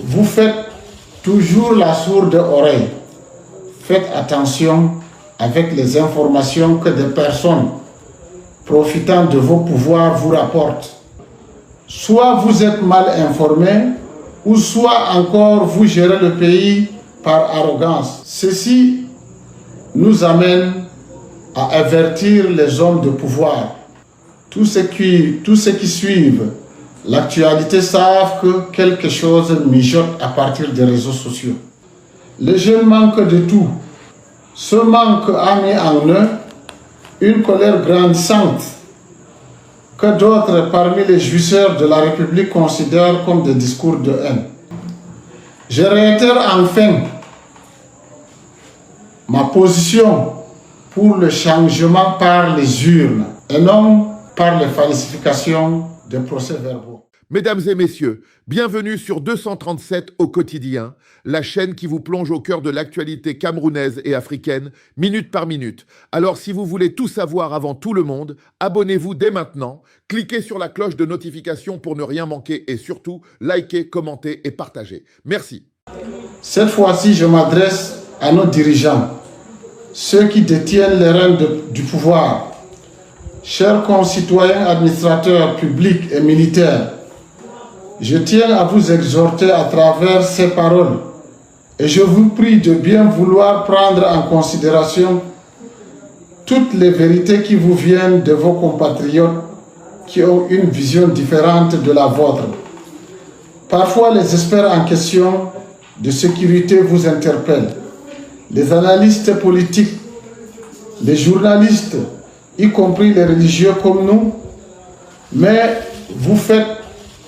Vous faites toujours la sourde oreille. Faites attention avec les informations que des personnes profitant de vos pouvoirs vous rapportent. Soit vous êtes mal informé, ou soit encore vous gérez le pays par arrogance. Ceci nous amène à avertir les hommes de pouvoir. Tous ceux qui suivent l'actualité savent que quelque chose mijote à partir des réseaux sociaux. Les jeunes manquent de tout. Ce manque a mis en eux une colère grandissante que d'autres parmi les jouisseurs de la République considèrent comme des discours de haine. Je réitère enfin ma position pour le changement par les urnes et non par les falsifications des procès-verbaux. Mesdames et messieurs, bienvenue sur 237 au quotidien, la chaîne qui vous plonge au cœur de l'actualité camerounaise et africaine, minute par minute. Alors si vous voulez tout savoir avant tout le monde, abonnez-vous dès maintenant, cliquez sur la cloche de notification pour ne rien manquer et surtout, likez, commentez et partagez. Merci. Cette fois-ci, je m'adresse à nos dirigeants, ceux qui détiennent les rênes du pouvoir. Chers concitoyens administrateurs publics et militaires, je tiens à vous exhorter à travers ces paroles et je vous prie de bien vouloir prendre en considération toutes les vérités qui vous viennent de vos compatriotes qui ont une vision différente de la vôtre. Parfois, les experts en question de sécurité vous interpellent, les analystes politiques, les journalistes, y compris les religieux comme nous, mais vous faites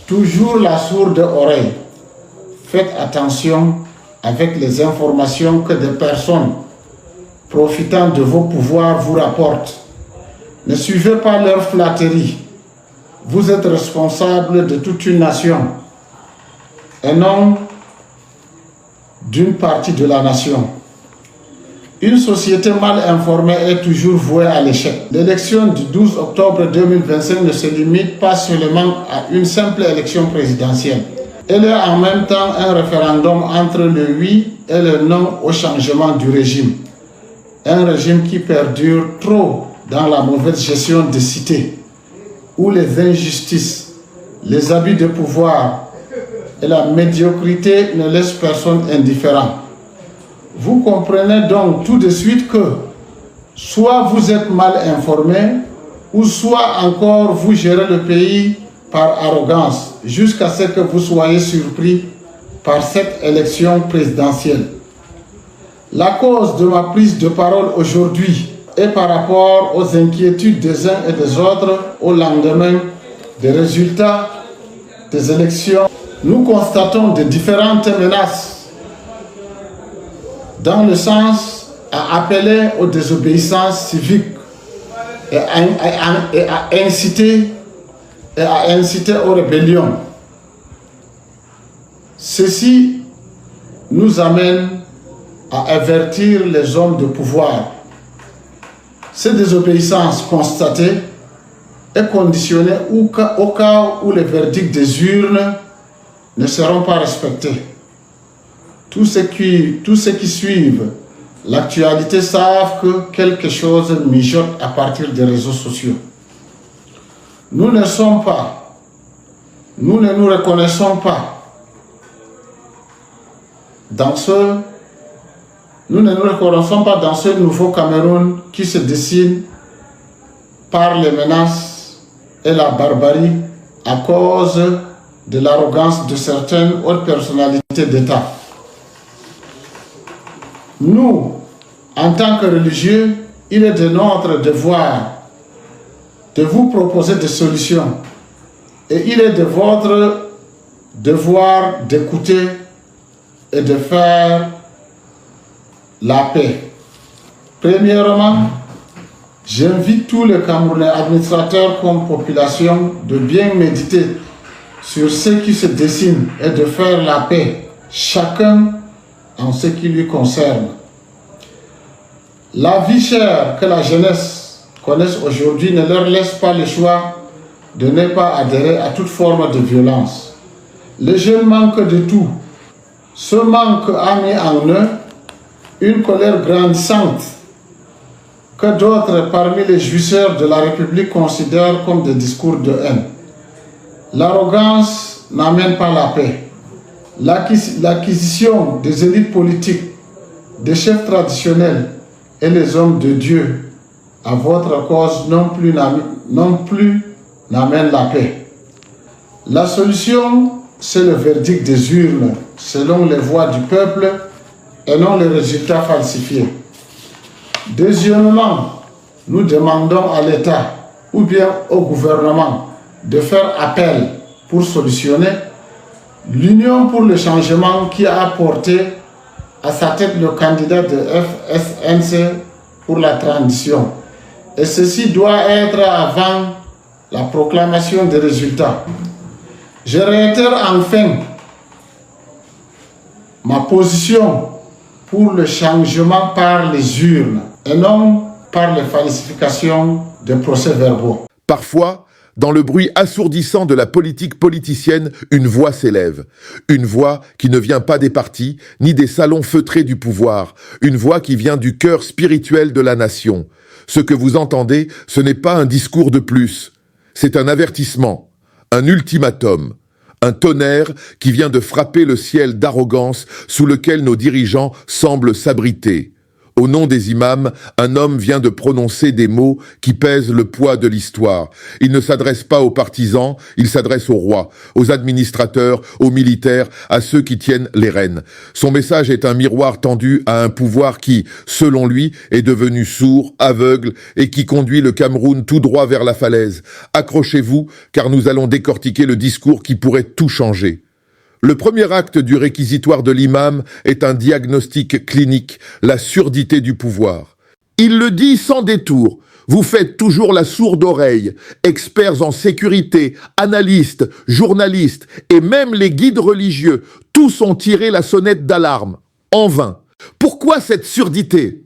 toujours la sourde oreille. Faites attention avec les informations que des personnes profitant de vos pouvoirs vous rapportent. Ne suivez pas leur flatterie. Vous êtes responsable de toute une nation et non d'une partie de la nation. Une société mal informée est toujours vouée à l'échec. L'élection du 12 octobre 2025 ne se limite pas seulement à une simple élection présidentielle. Elle est en même temps un référendum entre le oui et le non au changement du régime. Un régime qui perdure trop dans la mauvaise gestion des cités, où les injustices, les abus de pouvoir et la médiocrité ne laissent personne indifférent. Vous comprenez donc tout de suite que soit vous êtes mal informé, ou soit encore vous gérez le pays par arrogance, jusqu'à ce que vous soyez surpris par cette élection présidentielle. La cause de ma prise de parole aujourd'hui est par rapport aux inquiétudes des uns et des autres au lendemain des résultats des élections. Nous constatons de différentes menaces dans le sens à appeler aux désobéissances civiques et à inciter aux rébellions. Ceci nous amène à avertir les hommes de pouvoir. Ces désobéissances constatées est conditionnée au cas où les verdicts des urnes ne seront pas respectés. Tous ceux qui suivent l'actualité savent que quelque chose mijote à partir des réseaux sociaux. Nous ne nous reconnaissons pas dans ce nouveau Cameroun qui se dessine par les menaces et la barbarie à cause de l'arrogance de certaines hautes personnalités d'État. Nous, en tant que religieux, il est de notre devoir de vous proposer des solutions. Et il est de votre devoir d'écouter et de faire la paix. Premièrement, j'invite tous les Camerounais, administrateurs comme population, de bien méditer sur ce qui se dessine et de faire la paix, chacun en ce qui lui concerne. La vie chère que la jeunesse connaisse aujourd'hui ne leur laisse pas le choix de ne pas adhérer à toute forme de violence. Les jeunes manquent de tout. Ce manque a mis en eux une colère grandissante que d'autres parmi les jouisseurs de la République considèrent comme des discours de haine. L'arrogance n'amène pas la paix. L'acquisition des élites politiques, des chefs traditionnels et les hommes de Dieu à votre cause non plus n'amène la paix. La solution, c'est le verdict des urnes, selon les voix du peuple et non les résultats falsifiés. Deuxièmement, nous demandons à l'État ou bien au gouvernement de faire appel pour solutionner l'Union pour le changement qui a apporté à sa tête le candidat de FSNC pour la transition. Et ceci doit être avant la proclamation des résultats. Je réitère enfin ma position pour le changement par les urnes et non par les falsifications des procès-verbaux. Parfois, dans le bruit assourdissant de la politique politicienne, une voix s'élève. Une voix qui ne vient pas des partis, ni des salons feutrés du pouvoir. Une voix qui vient du cœur spirituel de la nation. Ce que vous entendez, ce n'est pas un discours de plus. C'est un avertissement, un ultimatum, un tonnerre qui vient de frapper le ciel d'arrogance sous lequel nos dirigeants semblent s'abriter. Au nom des imams, un homme vient de prononcer des mots qui pèsent le poids de l'histoire. Il ne s'adresse pas aux partisans, il s'adresse aux rois, aux administrateurs, aux militaires, à ceux qui tiennent les rênes. Son message est un miroir tendu à un pouvoir qui, selon lui, est devenu sourd, aveugle et qui conduit le Cameroun tout droit vers la falaise. Accrochez-vous, car nous allons décortiquer le discours qui pourrait tout changer. Le premier acte du réquisitoire de l'imam est un diagnostic clinique, la surdité du pouvoir. Il le dit sans détour. Vous faites toujours la sourde oreille. Experts en sécurité, analystes, journalistes et même les guides religieux, tous ont tiré la sonnette d'alarme. En vain. Pourquoi cette surdité ?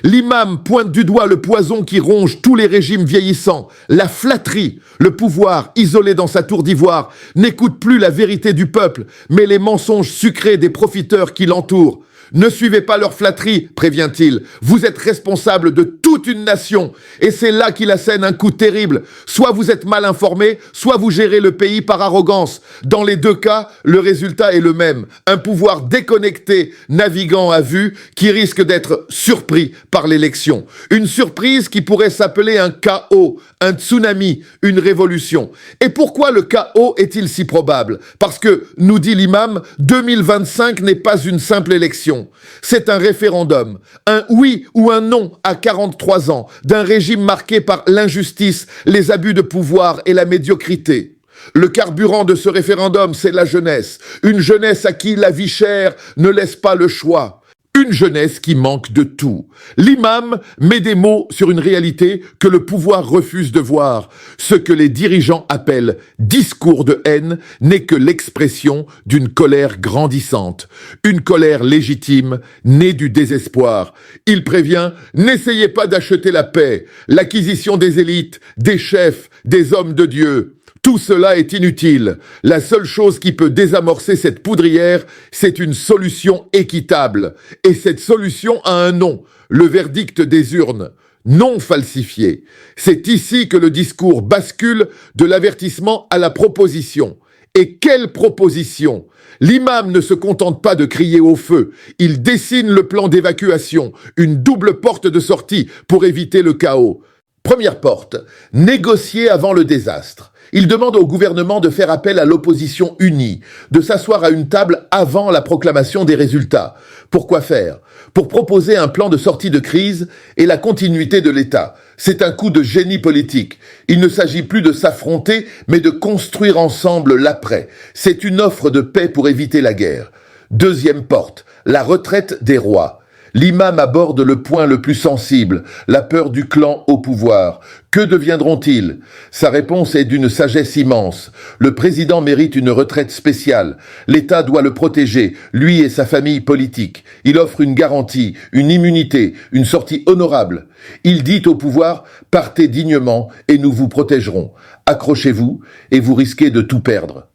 L'imam pointe du doigt le poison qui ronge tous les régimes vieillissants, la flatterie. Le pouvoir, isolé dans sa tour d'ivoire, n'écoute plus la vérité du peuple, mais les mensonges sucrés des profiteurs qui l'entourent. Ne suivez pas leur flatterie, prévient-il. Vous êtes responsable de toute une nation. Et c'est là qu'il assène un coup terrible. Soit vous êtes mal informé, soit vous gérez le pays par arrogance. Dans les deux cas, le résultat est le même. Un pouvoir déconnecté, naviguant à vue, qui risque d'être surpris par l'élection. Une surprise qui pourrait s'appeler un chaos, un tsunami, une révolution. Et pourquoi le chaos est-il si probable ? Parce que, nous dit l'imam, 2025 n'est pas une simple élection. C'est un référendum, un oui ou un non à 43 ans, d'un régime marqué par l'injustice, les abus de pouvoir et la médiocrité. Le carburant de ce référendum, c'est la jeunesse. Une jeunesse à qui la vie chère ne laisse pas le choix. Une jeunesse qui manque de tout. L'imam met des mots sur une réalité que le pouvoir refuse de voir. Ce que les dirigeants appellent discours de haine n'est que l'expression d'une colère grandissante. Une colère légitime, née du désespoir. Il prévient, n'essayez pas d'acheter la paix, l'acquisition des élites, des chefs, des hommes de Dieu. Tout cela est inutile. La seule chose qui peut désamorcer cette poudrière, c'est une solution équitable. Et cette solution a un nom, le verdict des urnes. Non falsifié. C'est ici que le discours bascule de l'avertissement à la proposition. Et quelle proposition ? L'imam ne se contente pas de crier au feu. Il dessine le plan d'évacuation, une double porte de sortie pour éviter le chaos. Première porte, négocier avant le désastre. Il demande au gouvernement de faire appel à l'opposition unie, de s'asseoir à une table avant la proclamation des résultats. Pourquoi faire ? Pour proposer un plan de sortie de crise et la continuité de l'État. C'est un coup de génie politique. Il ne s'agit plus de s'affronter, mais de construire ensemble l'après. C'est une offre de paix pour éviter la guerre. Deuxième porte, la retraite des rois. L'imam aborde le point le plus sensible, la peur du clan au pouvoir. Que deviendront-ils ? Sa réponse est d'une sagesse immense. Le président mérite une retraite spéciale. L'État doit le protéger, lui et sa famille politique. Il offre une garantie, une immunité, une sortie honorable. Il dit au pouvoir, partez dignement et nous vous protégerons. Accrochez-vous et vous risquez de tout perdre.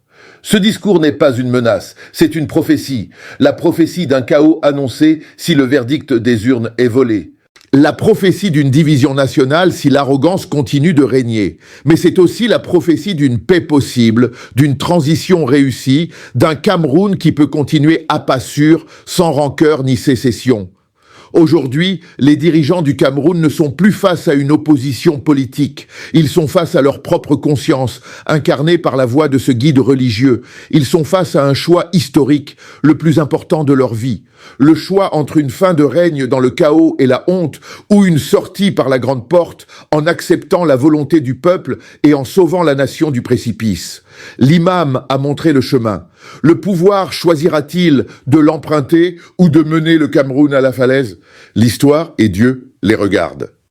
Ce discours n'est pas une menace, c'est une prophétie. La prophétie d'un chaos annoncé si le verdict des urnes est volé. La prophétie d'une division nationale si l'arrogance continue de régner. Mais c'est aussi la prophétie d'une paix possible, d'une transition réussie, d'un Cameroun qui peut continuer à pas sûr, sans rancœur ni sécession. Aujourd'hui, les dirigeants du Cameroun ne sont plus face à une opposition politique. Ils sont face à leur propre conscience, incarnée par la voix de ce guide religieux. Ils sont face à un choix historique, le plus important de leur vie. Le choix entre une fin de règne dans le chaos et la honte ou une sortie par la grande porte en acceptant la volonté du peuple et en sauvant la nation du précipice. L'imam a montré le chemin. Le pouvoir choisira-t-il de l'emprunter ou de mener le Cameroun à la falaise? L'histoire et Dieu les regardent.